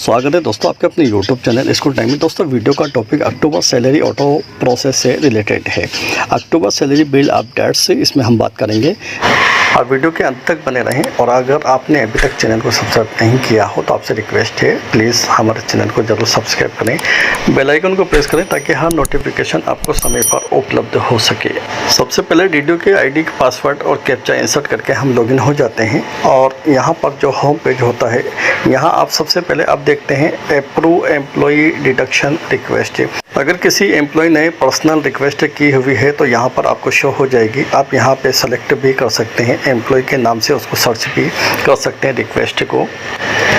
स्वागत है दोस्तों आपके अपने YouTube चैनल स्कूल टाइम में। दोस्तों वीडियो का टॉपिक अक्टूबर सैलरी ऑटो प्रोसेस से रिलेटेड है। अक्टूबर सैलरी बिल अपडेट से इसमें हम बात करेंगे और वीडियो के अंत तक बने रहें। और अगर आपने अभी तक चैनल को सब्सक्राइब नहीं किया हो तो आपसे रिक्वेस्ट है, प्लीज़ हमारे चैनल को ज़रूर सब्सक्राइब करें, बेल आइकन को प्रेस करें ताकि हर नोटिफिकेशन आपको समय पर उपलब्ध हो सके। सबसे पहले वीडियो के आईडी का पासवर्ड और कैप्चा इंसर्ट करके हम लॉगिन हो जाते हैं और यहाँ पर जो होम पेज होता है यहाँ आप सबसे पहले आप देखते हैं अप्रूव एम्प्लॉई डिडक्शन रिक्वेस्ट। अगर किसी एम्प्लॉय ने पर्सनल रिक्वेस्ट की हुई है तो यहाँ पर आपको शो हो जाएगी। आप यहाँ पे सेलेक्ट भी कर सकते हैं, एम्प्लॉय के नाम से उसको सर्च भी कर सकते हैं रिक्वेस्ट को।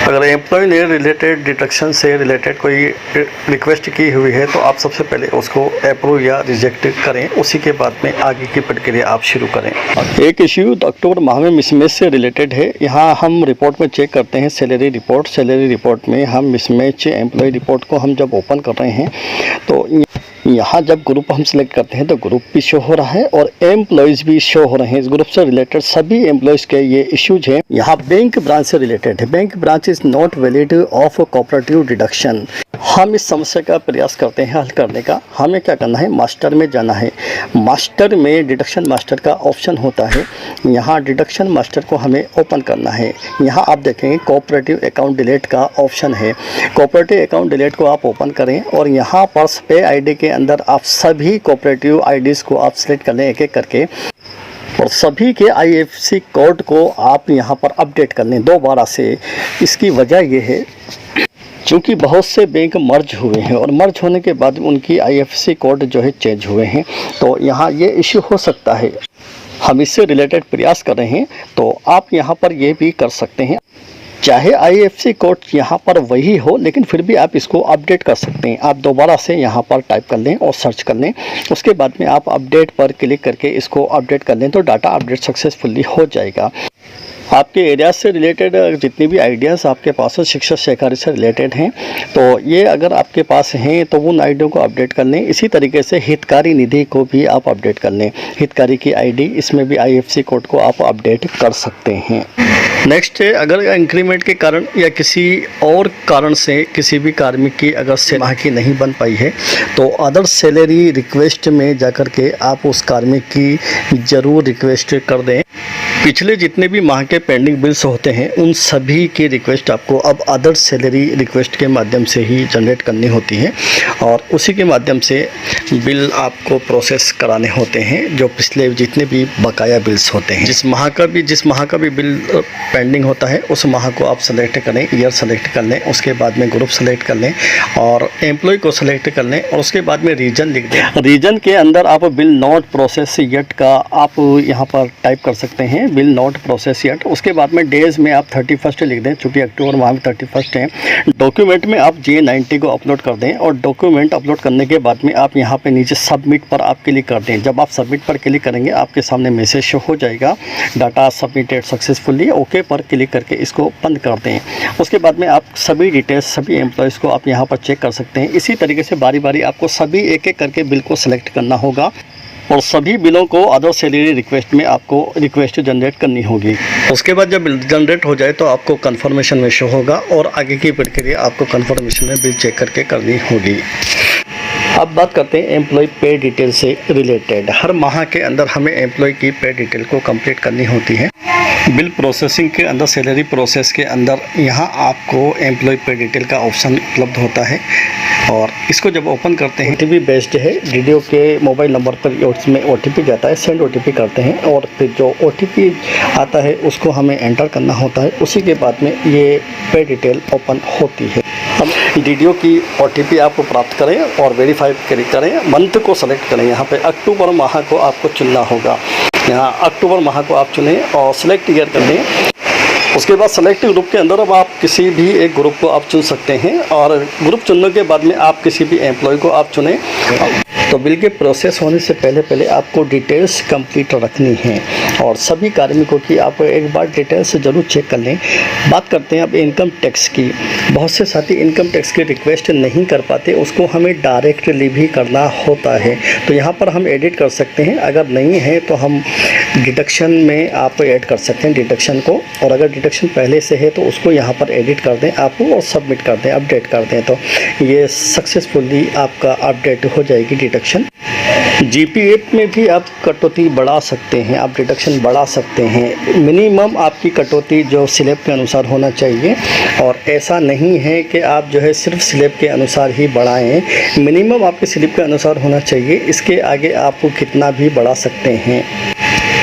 अगर एम्प्लॉय ने रिलेटेड डिडक्शन से रिलेटेड कोई रिक्वेस्ट की हुई है तो आप सबसे पहले उसको अप्रूव या रिजेक्ट करें, उसी के बाद में आगे की प्रक्रिया आप शुरू करें। एक इश्यू तो अक्टूबर माह में मिसमैच से रिलेटेड है। यहाँ हम रिपोर्ट में चेक करते हैं सैलरी रिपोर्ट में हम मिसमैच एम्प्लॉय रिपोर्ट को हम जब ओपन कर रहे हैं तो यहाँ जब ग्रुप हम सिलेक्ट करते हैं तो ग्रुप भी शो हो रहा है और एम्प्लॉयज़ भी शो हो रहे हैं। इस ग्रुप से रिलेटेड सभी एम्प्लॉयज़ के ये इश्यूज हैं। यहाँ बैंक ब्रांच से रिलेटेड है। Bank branch is not valid of cooperative deduction. हम इस समस्या का प्रयास करते हैं हल करने का। हमें क्या करना है, मास्टर में जाना है। मास्टर में डिडक्शन मास्टर का ऑप्शन होता है। यहाँ डिडक्शन मास्टर को हमें ओपन करना है। यहाँ आप देखेंगे कोऑपरेटिव अकाउंट डिलीट का ऑप्शन है। कोऑपरेटिव अकाउंट डिलीट को आप ओपन करें और यहाँ पर पे आईडी के अंदर आप सभी कोऑपरेटिव आईडीज़ को आप सिलेक्ट कर लें एक एक करके और सभी के आईएफएससी कोड को आप यहाँ पर अपडेट कर लें दोबारा से। इसकी वजह यह है क्योंकि बहुत से बैंक मर्ज हुए हैं और मर्ज होने के बाद उनकी आईएफएससी कोड जो है चेंज हुए हैं, तो यहाँ ये इश्यू हो सकता है। हम इससे रिलेटेड प्रयास कर रहे हैं तो आप यहाँ पर ये भी कर सकते हैं। चाहे आईएफएससी कोड यहाँ पर वही हो लेकिन फिर भी आप इसको अपडेट कर सकते हैं। आप दोबारा से यहाँ पर टाइप कर लें और सर्च कर लें, उसके बाद में आप अपडेट पर क्लिक करके इसको अपडेट कर लें तो डाटा अपडेट सक्सेसफुली हो जाएगा। आपके एरिया से रिलेटेड जितनी भी आइडियाज़ आपके पास है शिक्षा सहकारी से रिलेटेड हैं तो ये अगर आपके पास हैं तो उन आइडियों को अपडेट कर लें। इसी तरीके से हितकारी निधि को भी आप अपडेट कर लें। हितकारी की आईडी, इसमें भी आईएफएससी कोड को आप अपडेट कर सकते हैं। नेक्स्ट है, अगर इंक्रीमेंट के कारण या किसी और कारण से किसी भी कार्मिक की अगर माह की नहीं बन पाई है तो अदर सैलरी रिक्वेस्ट में जाकर के आप उस कार्मिक की ज़रूर रिक्वेस्ट कर दें। पिछले जितने भी माह के पेंडिंग बिल्स होते हैं उन सभी की रिक्वेस्ट आपको अब अदर सैलरी रिक्वेस्ट के माध्यम से ही जनरेट करनी होती है और उसी के माध्यम से बिल आपको प्रोसेस कराने होते हैं। जो पिछले जितने भी बकाया बिल्स होते हैं, जिस माह का भी बिल पेंडिंग होता है उस माह को आप सेलेक्ट करें, ईयर सेलेक्ट कर लें, उसके बाद में ग्रुप सेलेक्ट कर लें और एम्प्लॉय को सेलेक्ट कर लें और उसके बाद में रीजन लिख दें। रीजन के अंदर आप बिल नॉट प्रोसेस येट का आप यहाँ पर टाइप कर सकते हैं, बिल नॉट प्रोसेस येट। उसके बाद में डेज में आप 31 लिख दें, चूँकि अक्टूबर माह में 31 है। डॉक्यूमेंट में आप J90 को अपलोड कर दें और डॉक्यूमेंट अपलोड करने के बाद में आप यहाँ पे नीचे सबमिट पर आप क्लिक कर दें। जब आप सबमिट पर क्लिक करेंगे आपके सामने मैसेज शो हो जाएगा, डाटा सबमिटेड सक्सेसफुली। ओके पर क्लिक करके इसको बंद कर दें। उसके बाद में आप सभी डिटेल्स सभी एम्प्लॉयज़ को आप यहाँ पर चेक कर सकते हैं। इसी तरीके से बारी बारी आपको सभी एक एक करके बिल को सेलेक्ट करना होगा और सभी बिलों को अदर सैलरी रिक्वेस्ट में आपको रिक्वेस्ट जनरेट करनी होगी। उसके बाद जब बिल जनरेट हो जाए तो आपको कंफर्मेशन में शो होगा और आगे की प्रक्रिया आपको कंफर्मेशन में बिल चेक करके करनी होगी। अब बात करते हैं एम्प्लॉय पे डिटेल से रिलेटेड। हर माह के अंदर हमें एम्प्लॉय की पे डिटेल को कंप्लीट करनी होती है। बिल प्रोसेसिंग के अंदर सैलरी प्रोसेस के अंदर यहाँ आपको एम्प्लॉय पे डिटेल का ऑप्शन उपलब्ध होता है और इसको जब ओपन करते हैं OTP बेस्ड है। वीडियो के मोबाइल नंबर पर उसमें OTP जाता है, सेंड OTP करते हैं और फिर जो OTP आता है उसको हमें एंटर करना होता है। उसी के बाद में ये पे डिटेल ओपन होती है। हम वीडियो की OTP आप प्राप्त करें और वेरीफाई करें, मंथ को सेलेक्ट करें। यहाँ पे अक्टूबर माह को आपको चुनना होगा। यहाँ अक्टूबर माह को आप चुनें और सेलेक्ट ईयर कर दें। उसके बाद सेलेक्ट ग्रुप के अंदर अब आप किसी भी एक ग्रुप को आप चुन सकते हैं और ग्रुप चुनने के बाद में आप किसी भी एम्प्लॉय को आप चुनें। तो बिल के प्रोसेस होने से पहले आपको डिटेल्स कंप्लीट रखनी है और सभी कार्मिकों की आप एक बार डिटेल्स से ज़रूर चेक कर लें। बात करते हैं अब इनकम टैक्स की। बहुत से साथी इनकम टैक्स की रिक्वेस्ट नहीं कर पाते, उसको हमें डायरेक्टली भी करना होता है। तो यहाँ पर हम एडिट कर सकते हैं, अगर नहीं है तो हम डिडक्शन में आप ऐड कर सकते हैं डिडक्शन को, और अगर डिडक्शन पहले से है तो उसको यहाँ पर एडिट कर दें आप और सबमिट कर दें, अपडेट कर दें, तो ये सक्सेसफुली आपका अपडेट हो जाएगी डिडक्शन। जीपीएफ में भी आप कटौती बढ़ा सकते हैं, आप डिडक्शन बढ़ा सकते हैं। मिनिमम आपकी कटौती जो स्लैब के अनुसार होना चाहिए, और ऐसा नहीं है कि आप जो है सिर्फ स्लैब के अनुसार ही बढ़ाएं, मिनिमम आपके स्लैब के अनुसार होना चाहिए। इसके आगे आप कितना भी बढ़ा सकते हैं।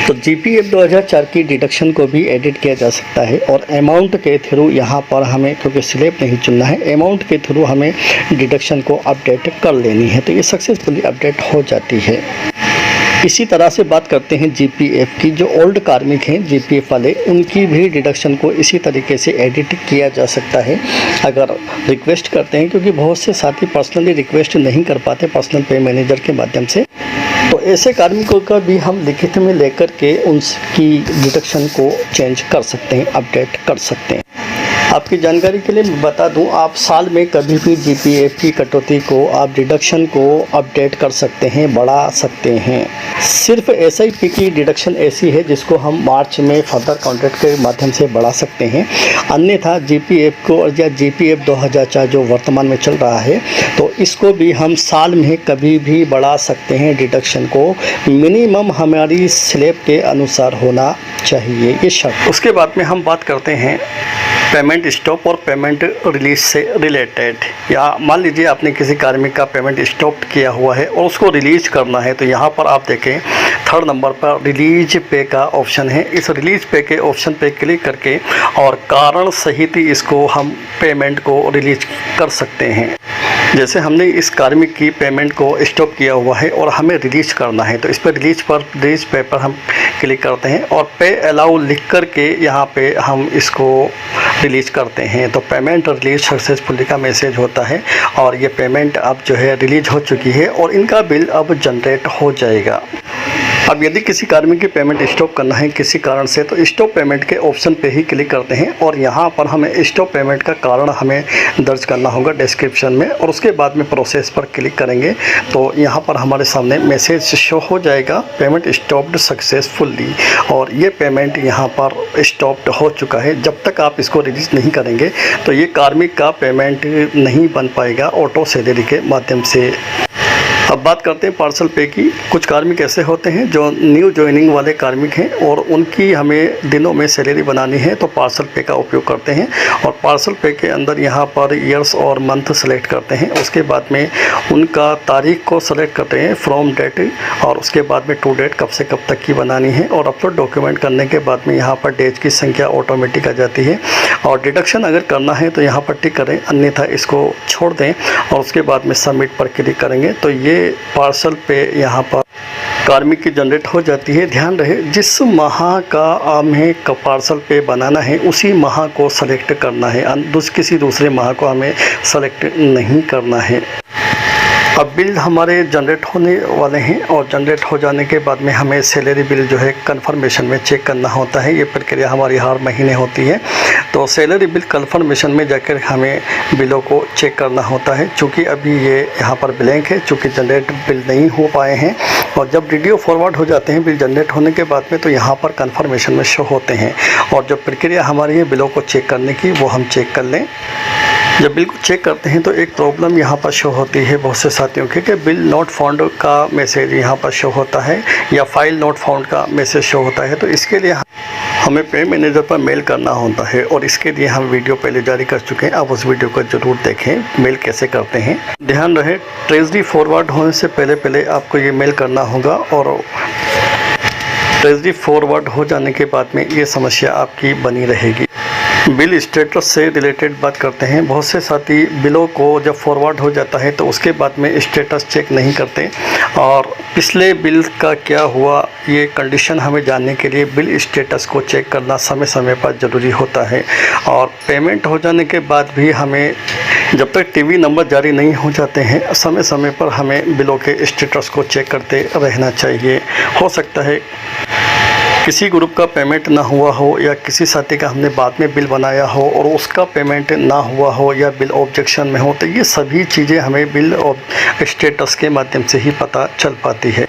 तो जीपीएफ 2004 की डिडक्शन को भी एडिट किया जा सकता है, और अमाउंट के थ्रू यहाँ पर हमें, क्योंकि स्लैब नहीं चुनना है, अमाउंट के थ्रू हमें डिडक्शन को अपडेट कर लेनी है, तो ये सक्सेसफुली अपडेट हो जाती है। इसी तरह से बात करते हैं जीपीएफ की। जो ओल्ड कार्मिक हैं जीपीएफ वाले, उनकी भी डिडक्शन को इसी तरीके से एडिट किया जा सकता है अगर रिक्वेस्ट करते हैं, क्योंकि बहुत से साथी पर्सनली रिक्वेस्ट नहीं कर पाते पर्सनल पे मैनेजर के माध्यम से। तो ऐसे कार्मिकों का भी हम लिखित में लेकर के उनकी डिडक्शन को चेंज कर सकते हैं, अपडेट कर सकते हैं। आपकी जानकारी के लिए मैं बता दूं, आप साल में कभी भी जीपीएफ की कटौती को, आप डिडक्शन को अपडेट कर सकते हैं, बढ़ा सकते हैं। सिर्फ एसआईपी की डिडक्शन ऐसी है जिसको हम मार्च में फर्दर कॉन्ट्रैक्ट के माध्यम से बढ़ा सकते हैं। अन्यथा जीपीएफ को या जीपीएफ 2004 जो वर्तमान में चल रहा है, तो इसको भी हम साल में कभी भी बढ़ा सकते हैं। डिडक्शन को मिनिमम हमारी स्लैब के अनुसार होना चाहिए, ये शर्त। उसके बाद में हम बात करते हैं पेमेंट स्टॉप और पेमेंट रिलीज से रिलेटेड। या मान लीजिए आपने किसी कार्मिक का पेमेंट स्टॉप किया हुआ है और उसको रिलीज करना है, तो यहाँ पर आप देखें थर्ड नंबर पर रिलीज पे का ऑप्शन है। इस रिलीज पे के ऑप्शन पे क्लिक करके और कारण सहित इसको हम पेमेंट को रिलीज कर सकते हैं। जैसे हमने इस कार्मिक की पेमेंट को स्टॉप किया हुआ है और हमें रिलीज करना है, तो इस पर रिलीज पे पर हम क्लिक करते हैं और पे अलाउ लिख करके यहाँ पे हम इसको रिलीज करते हैं। तो पेमेंट रिलीज सक्सेसफुली का मैसेज होता है और ये पेमेंट अब जो है रिलीज हो चुकी है और इनका बिल अब जनरेट हो जाएगा। अब यदि किसी कार्मिक की पेमेंट स्टॉप करना है किसी कारण से, तो स्टॉप पेमेंट के ऑप्शन पे ही क्लिक करते हैं और यहाँ पर हमें स्टॉप पेमेंट का कारण हमें दर्ज करना होगा डिस्क्रिप्शन में, और उसके बाद में प्रोसेस पर क्लिक करेंगे तो यहाँ पर हमारे सामने मैसेज शो हो जाएगा, पेमेंट स्टॉप्ड सक्सेसफुली, और ये पेमेंट यहाँ पर स्टॉप्ड हो चुका है। जब तक आप इसको रिलीज नहीं करेंगे तो ये कार्मिक का पेमेंट नहीं बन पाएगा ऑटो सैलरी के माध्यम से। अब बात करते हैं पार्सल पे की। कुछ कार्मिक ऐसे होते हैं जो न्यू ज्वाइनिंग वाले कार्मिक हैं और उनकी हमें दिनों में सैलरी बनानी है, तो पार्सल पे का उपयोग करते हैं और पार्सल पे के अंदर यहाँ पर ईयर्स और मंथ सेलेक्ट करते हैं। उसके बाद में उनका तारीख को सेलेक्ट करते हैं फ्रॉम डेट, और उसके बाद में टू डेट कब से कब तक की बनानी है, और अपलोड डॉक्यूमेंट करने के बाद में यहाँ पर डेज की संख्या ऑटोमेटिक आ जाती है। और डिडक्शन अगर करना है तो यहाँ पर टिक करें, अन्यथा इसको छोड़ दें और उसके बाद में सबमिट पर क्लिक करेंगे तो ये पार्सल पे यहाँ पर कार्मिक की जनरेट हो जाती है। ध्यान रहे, जिस माह का हमें पार्सल पे बनाना है उसी माह को सेलेक्ट करना है, किसी दूसरे माह को हमें सेलेक्ट नहीं करना है। अब बिल हमारे जनरेट होने वाले हैं और जनरेट हो जाने के बाद में हमें सैलरी बिल जो है कंफर्मेशन में चेक करना होता है। ये प्रक्रिया हमारी हर महीने होती है, तो सैलरी बिल कंफर्मेशन में जाकर हमें बिलों को चेक करना होता है। चूँकि अभी ये यहाँ पर ब्लैंक है, चूँकि जनरेट बिल नहीं हो पाए हैं, और जब वीडियो फॉरवर्ड हो जाते हैं बिल जनरेट होने के बाद में तो यहाँ पर कंफर्मेशन में शो होते हैं। और जो प्रक्रिया हमारी है बिलों को चेक करने की, वो हम चेक कर लें। जब बिल को चेक करते हैं तो एक प्रॉब्लम यहाँ पर शो होती है बहुत से साथियों की कि बिल नॉट फाउंड का मैसेज यहाँ पर शो होता है या फाइल नॉट फाउंड का मैसेज शो होता है। तो इसके लिए हमें पे मैनेजर पर मेल करना होता है और इसके लिए हम वीडियो पहले जारी कर चुके हैं, आप उस वीडियो को ज़रूर देखें मेल कैसे करते हैं। ध्यान रहे, ट्रेजरी फॉरवर्ड होने से पहले आपको ये मेल करना होगा, और ट्रेजरी फॉरवर्ड हो जाने के बाद में ये समस्या आपकी बनी रहेगी। बिल स्टेटस से रिलेटेड बात करते हैं। बहुत से साथी बिलों को जब फॉरवर्ड हो जाता है तो उसके बाद में स्टेटस चेक नहीं करते, और पिछले बिल का क्या हुआ ये कंडीशन हमें जानने के लिए बिल स्टेटस को चेक करना समय समय पर ज़रूरी होता है। और पेमेंट हो जाने के बाद भी हमें जब तक टीवी नंबर जारी नहीं हो जाते हैं समय समय पर हमें बिलों के स्टेटस को चेक करते रहना चाहिए। हो सकता है किसी ग्रुप का पेमेंट ना हुआ हो या किसी साथी का हमने बाद में बिल बनाया हो और उसका पेमेंट ना हुआ हो या बिल ऑब्जेक्शन में हो, तो ये सभी चीज़ें हमें बिल स्टेटस के माध्यम से ही पता चल पाती है।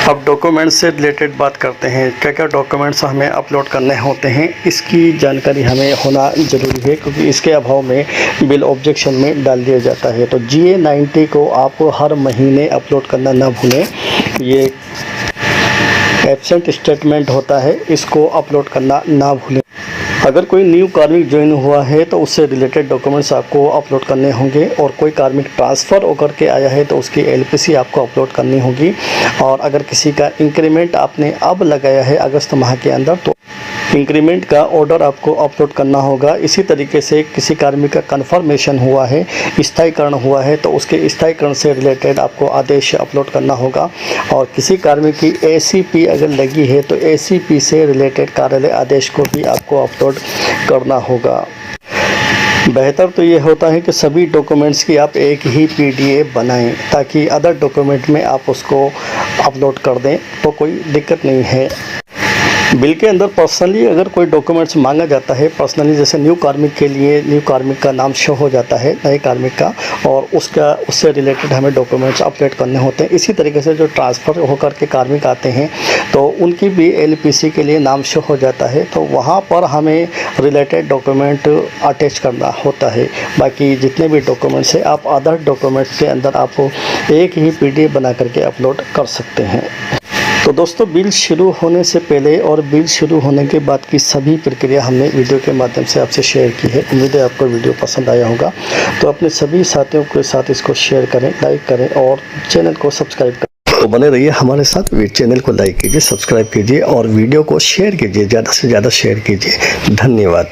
अब डॉक्यूमेंट्स से रिलेटेड बात करते हैं, क्या क्या डॉक्यूमेंट्स हमें अपलोड करने होते हैं, इसकी जानकारी हमें होना ज़रूरी है क्योंकि इसके अभाव में बिल ऑब्जेक्शन में डाल दिया जाता है। तो GA90 को आप हर महीने अपलोड करना ना भूलें। ये एब्सेंट स्टेटमेंट होता है, इसको अपलोड करना ना भूलें। अगर कोई न्यू कार्मिक ज्वाइन हुआ है तो उससे रिलेटेड डॉक्यूमेंट्स आपको अपलोड करने होंगे और कोई कार्मिक ट्रांसफ़र होकर के आया है तो उसकी LPC आपको अपलोड करनी होगी। और अगर किसी का इंक्रीमेंट आपने अब लगाया है अगस्त माह के अंदर तो इंक्रीमेंट का ऑर्डर आपको अपलोड करना होगा। इसी तरीके से किसी कार्मिक का कन्फर्मेशन हुआ है, स्थायीकरण हुआ है तो उसके स्थायीकरण से रिलेटेड आपको आदेश अपलोड करना होगा। और किसी कार्मिक की ACP अगर लगी है तो ACP से रिलेटेड कार्यालय आदेश को भी आपको अपलोड करना होगा। बेहतर तो ये होता है कि सभी डॉक्यूमेंट्स की आप एक ही PDF बनाएं ताकि अदर डॉक्यूमेंट में आप उसको अपलोड कर दें तो कोई दिक्कत नहीं है। बिल के अंदर पर्सनली अगर कोई डॉक्यूमेंट्स मांगा जाता है, पर्सनली जैसे न्यू कार्मिक के लिए न्यू कार्मिक का नाम शो हो जाता है नए कार्मिक का और उससे रिलेटेड हमें डॉक्यूमेंट्स अपडेट करने होते हैं। इसी तरीके से जो ट्रांसफ़र होकर के कार्मिक आते हैं तो उनकी भी LPC के लिए नाम शो हो जाता है, तो वहाँ पर हमें रिलेटेड डॉक्यूमेंट अटैच करना होता है। बाकी जितने भी डॉक्यूमेंट्स हैं आप अदर डॉक्यूमेंट्स के अंदर आप एक ही PDF बना करके अपलोड कर सकते हैं। तो दोस्तों, बिल शुरू होने से पहले और बिल शुरू होने के बाद की सभी प्रक्रिया हमने वीडियो के माध्यम से आपसे शेयर की है। उम्मीद है आपको वीडियो पसंद आया होगा। तो अपने सभी साथियों के साथ इसको शेयर करें, लाइक करें और चैनल को सब्सक्राइब करें। तो बने रहिए हमारे साथ। चैनल को लाइक कीजिए, सब्सक्राइब कीजिए और वीडियो को शेयर कीजिए, ज़्यादा से ज़्यादा शेयर कीजिए। धन्यवाद।